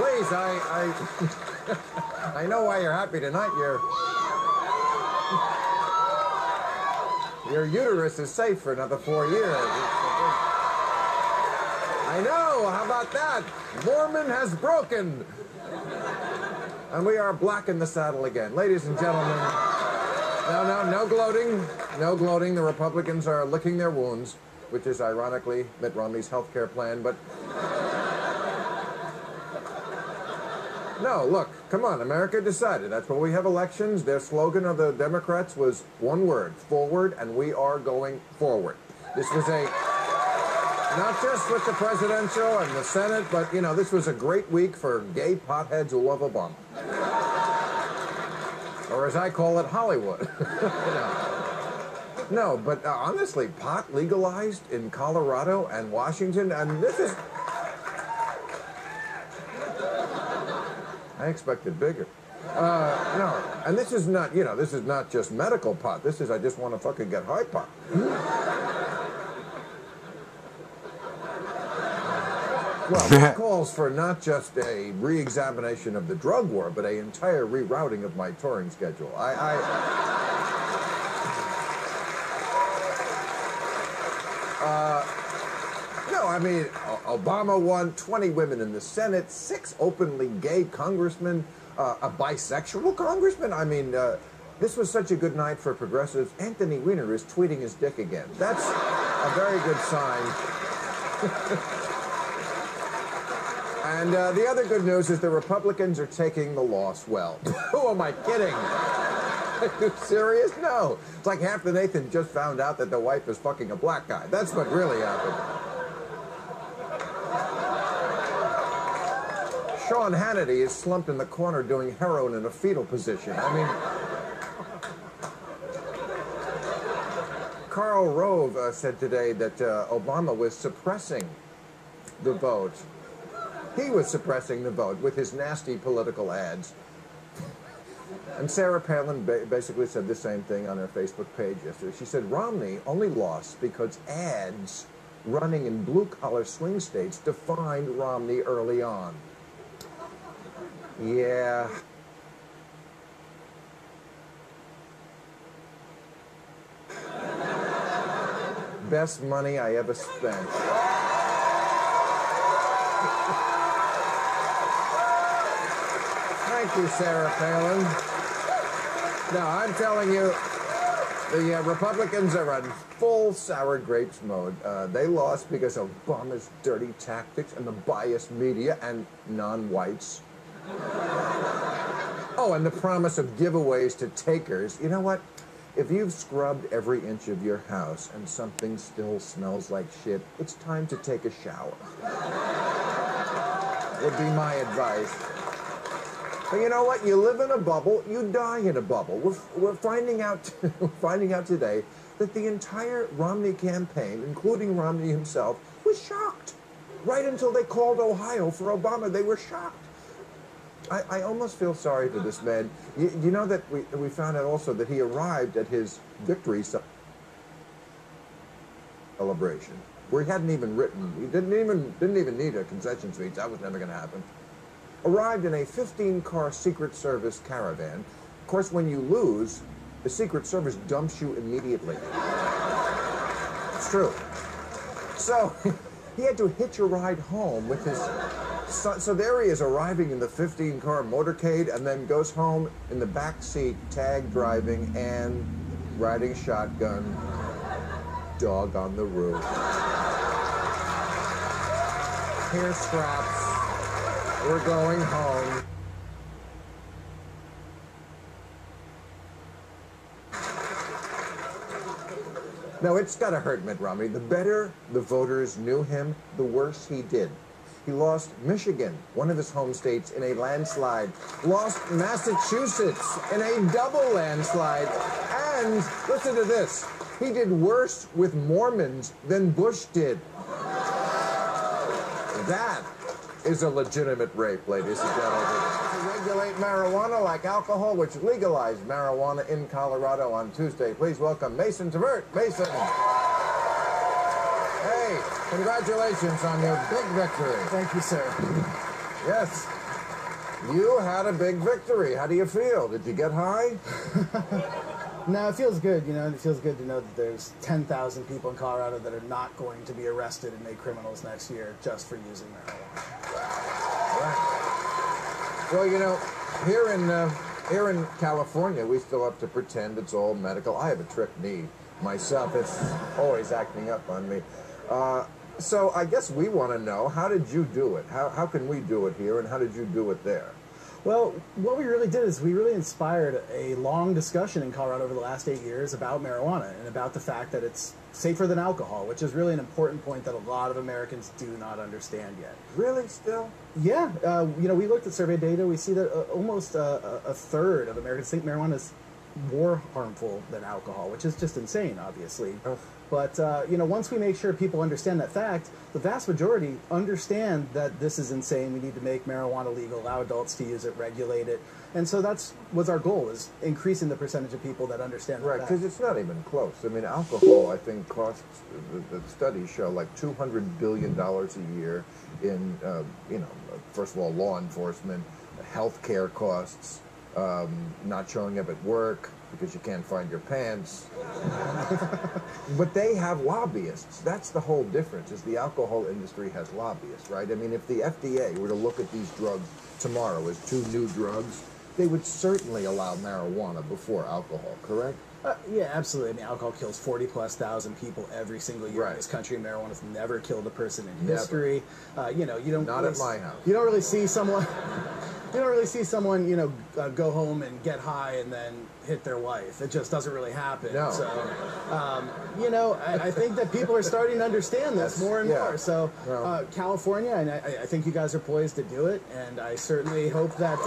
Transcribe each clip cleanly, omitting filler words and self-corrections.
Please, I know why you're happy tonight. Your uterus is safe for another 4 years. I know, how about that? Mormon has broken. And we are black in the saddle again. Ladies and gentlemen, no gloating. No gloating. The Republicans are licking their wounds, which is ironically Mitt Romney's health care plan, but... No, look, come on, America decided. That's why we have elections. Their slogan of the Democrats was one word, forward, and we are going forward. This was not just with the presidential and the Senate, but, you know, this was a great week for gay potheads who love Obama. Or as I call it, Hollywood. No, but honestly, pot legalized in Colorado and Washington, and this is... I expected bigger. No, and this is not, you know, this is not just medical pot. This is, I just want to fucking get high pot. Well, this calls for not just a re-examination of the drug war, but an entire rerouting of my touring schedule. No, I mean, Obama won 20 women in the Senate, 6 openly gay congressmen, a bisexual congressman. I mean, this was such a good night for progressives. Anthony Weiner is tweeting his dick again. That's a very good sign. And the other good news is the Republicans are taking the loss well. Who am I kidding? Are you serious? No. It's like half the Nathan just found out that the wife is fucking a black guy. That's what really happened. Sean Hannity is slumped in the corner doing heroin in a fetal position. I mean... Karl Rove said today that Obama was suppressing the vote. He was suppressing the vote with his nasty political ads. And Sarah Palin basically said the same thing on her Facebook page yesterday. She said Romney only lost because ads running in blue-collar swing states defined Romney early on. Yeah. Best money I ever spent. Thank you, Sarah Palin. No, I'm telling you, the Republicans are on full sour grapes mode. They lost because of Obama's dirty tactics and the biased media and non-whites. Oh, and the promise of giveaways to takers. You know what? If you've scrubbed every inch of your house and something still smells like shit, it's time to take a shower. Would be my advice. But you know what? You live in a bubble, you die in a bubble. We're finding out today that the entire Romney campaign, including Romney himself, was shocked. Right until they called Ohio for Obama, they were shocked. I almost feel sorry for this man. You know that we found out also that he arrived at his victory celebration, where he hadn't even written. He didn't even need a concession speech. That was never going to happen. Arrived in a 15-car Secret Service caravan. Of course, when you lose, the Secret Service dumps you immediately. It's true. So he had to hitch a ride home with his son. So there he is arriving in the 15-car motorcade and then goes home in the back seat, tag driving and riding shotgun, dog on the roof. Hair straps. We're going home. No, it's got to hurt Mitt Romney. The better the voters knew him, the worse he did. He lost Michigan, one of his home states, in a landslide. Lost Massachusetts in a double landslide. And, listen to this, he did worse with Mormons than Bush did. That is a legitimate rape, ladies and gentlemen. To regulate marijuana like alcohol, which legalized marijuana in Colorado on Tuesday. Please welcome Mason Tvert. Mason. Hey, congratulations on your big victory. Thank you, sir. Yes. You had a big victory. How do you feel? Did you get high? No, it feels good, you know, and it feels good to know that there's 10,000 people in Colorado that are not going to be arrested and made criminals next year just for using marijuana. Right. Well, you know, here in California, we still have to pretend it's all medical. I have a trick knee myself. It's always acting up on me. So I guess we want to know, how did you do it? How can we do it here, and how did you do it there? Well, what we really did is we really inspired a long discussion in Colorado over the last 8 years about marijuana and about the fact that it's safer than alcohol, which is really an important point that a lot of Americans do not understand yet. Really, still? Yeah. You know, we looked at survey data. We see that almost a third of Americans think marijuana is more harmful than alcohol, which is just insane, obviously. Oh. But, you know, once we make sure people understand that fact, the vast majority understand that this is insane. We need to make marijuana legal, allow adults to use it, regulate it. And so that's was our goal, is increasing the percentage of people that understand that. Right, because it's not even close. I mean, alcohol, I think, costs, the studies show, like $200 billion a year in, you know, first of all, law enforcement, health care costs, not showing up at work because you can't find your pants. But they have lobbyists. That's the whole difference, is the alcohol industry has lobbyists, right? I mean, if the FDA were to look at these drugs tomorrow as two new drugs, they would certainly allow marijuana before alcohol, correct? Yeah, absolutely. I mean, alcohol kills 40,000+ people every single year in this country. Marijuana's never killed a person in history. You know, you don't. Not really, at my house. You don't really see someone. You don't really see someone, you know, go home and get high and then hit their wife. It just doesn't really happen. No. So, you know, I think that people are starting to understand this more and more. So, California, and I think you guys are poised to do it, and I certainly hope that.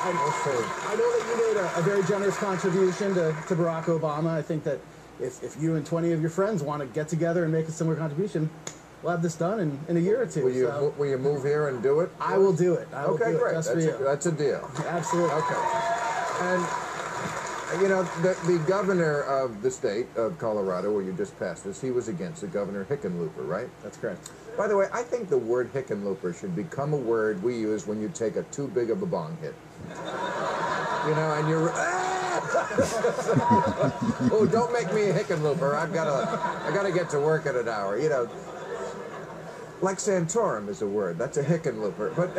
I know that you made a very generous contribution to Barack Obama. I think that if you and 20 of your friends want to get together and make a similar contribution, we'll have this done in a year or two. Will you move here and do it? I will do it. I will do great. It just for you. That's a deal. Absolutely. Okay. And, you know, the governor of the state of Colorado, where you just passed this, he was against it, Governor Hickenlooper, right? That's correct. By the way, I think the word Hickenlooper should become a word we use when you take a too big of a bong hit. You know, and you're... Oh, don't make me a Hickenlooper. I gotta get to work in an hour. You know, like Santorum is a word. That's a Hickenlooper. But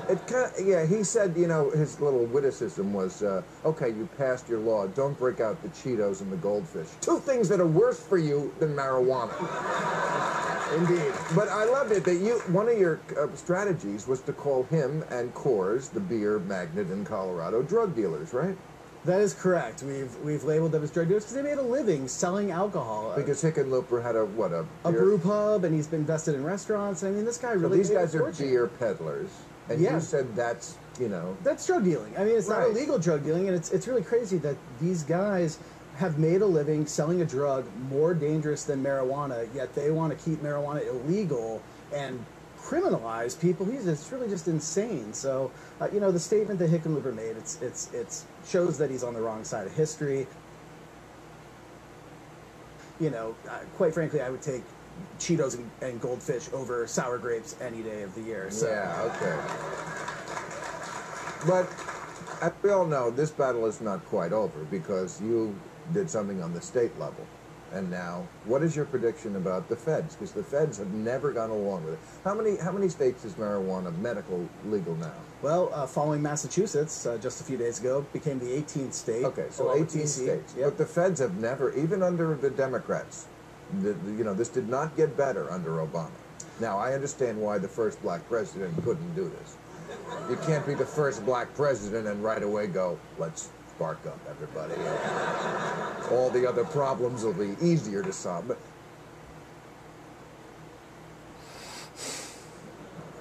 it kind of, yeah. He said, you know, his little witticism was, okay, you passed your law. Don't break out the Cheetos and the goldfish. Two things that are worse for you than marijuana. Indeed. But I loved it that one of your strategies was to call him and Coors, the beer magnet in Colorado, drug dealers, right? That is correct. We've labeled them as drug dealers because they made a living selling alcohol. Because Hickenlooper had a brew pub, and he's been invested in restaurants. I mean, this guy really. So these guys are beer peddlers, and you said that's, you know, that's drug dealing. I mean, it's not illegal drug dealing, and it's really crazy that these guys have made a living selling a drug more dangerous than marijuana, yet they want to keep marijuana illegal and criminalize people. It's really just insane. So, you know, the statement that Hickenlooper made, it shows that he's on the wrong side of history. You know, quite frankly, I would take Cheetos and goldfish over sour grapes any day of the year. So. Yeah, okay. But as we all know, this battle is not quite over because you did something on the state level. And now, what is your prediction about the feds? Because the feds have never gone along with it. How many states is marijuana medical legal now? Well, following Massachusetts, just a few days ago, became the 18th state. Okay, so 18 states. Yep. But the feds have never, even under the Democrats, you know, this did not get better under Obama. Now, I understand why the first black president couldn't do this. You can't be the first black president and right away go, let's spark up everybody. All the other problems will be easier to solve. But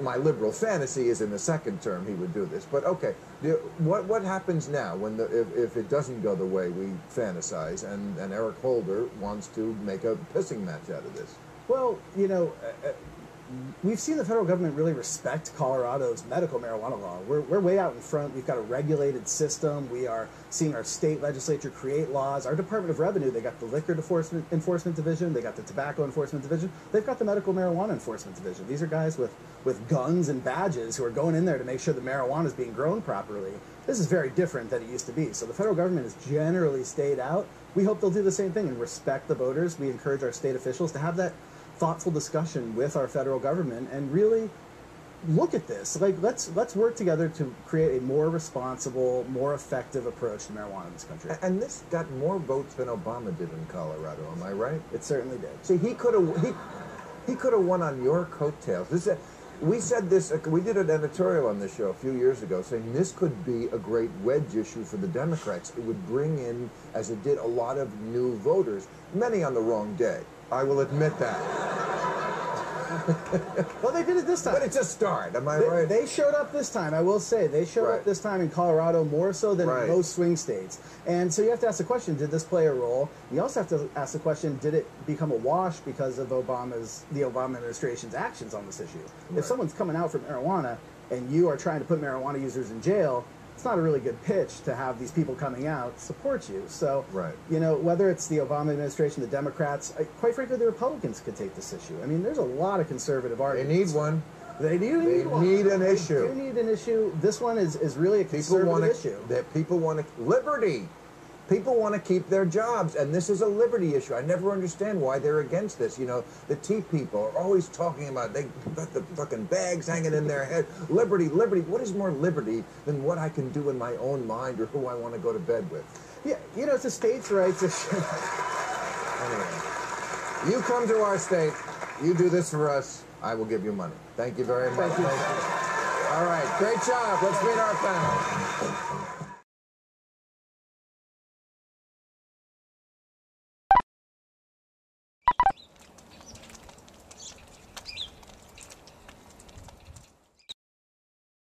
my liberal fantasy is in the second term he would do this. But okay, what happens now when if it doesn't go the way we fantasize and Eric Holder wants to make a pissing match out of this? Well, you know, we've seen the federal government really respect Colorado's medical marijuana law. We're way out in front. We've got a regulated system. We are seeing our state legislature create laws. Our Department of Revenue, they got the Liquor Enforcement Division. They got the Tobacco Enforcement Division. They've got the Medical Marijuana Enforcement Division. These are guys with guns and badges who are going in there to make sure the marijuana is being grown properly. This is very different than it used to be. So the federal government has generally stayed out. We hope they'll do the same thing and respect the voters. We encourage our state officials to have that thoughtful discussion with our federal government and really look at this. Like, let's work together to create a more responsible, more effective approach to marijuana in this country. And this got more votes than Obama did in Colorado. Am I right? It certainly did. See, he could have won on your coattails. We said this. We did an editorial on this show a few years ago, saying this could be a great wedge issue for the Democrats. It would bring in, as it did, a lot of new voters, many on the wrong day. I will admit that. Well, they did it this time. But it's a start, am I right? They showed up this time, I will say. They showed up this time in Colorado more so than in most swing states. And so you have to ask the question, did this play a role? You also have to ask the question, did it become a wash because of the Obama administration's actions on this issue? Right. If someone's coming out for marijuana and you are trying to put marijuana users in jail, it's not a really good pitch to have these people coming out support you. So, you know, whether it's the Obama administration, the Democrats, quite frankly, the Republicans could take this issue. I mean, there's a lot of conservative arguments. They need one. They need one. They need an issue. They do need an issue. This one is really a conservative issue. People want to liberty. People want to keep their jobs, and this is a liberty issue. I never understand why they're against this. You know, the tea people are always talking about, they got the fucking bags hanging in their head. Liberty, liberty. What is more liberty than what I can do in my own mind or who I want to go to bed with? Yeah, you know, it's a states' rights issue. Anyway, you come to our state, you do this for us, I will give you money. Thank you very much. Thank you. All right, great job. Let's meet our panel.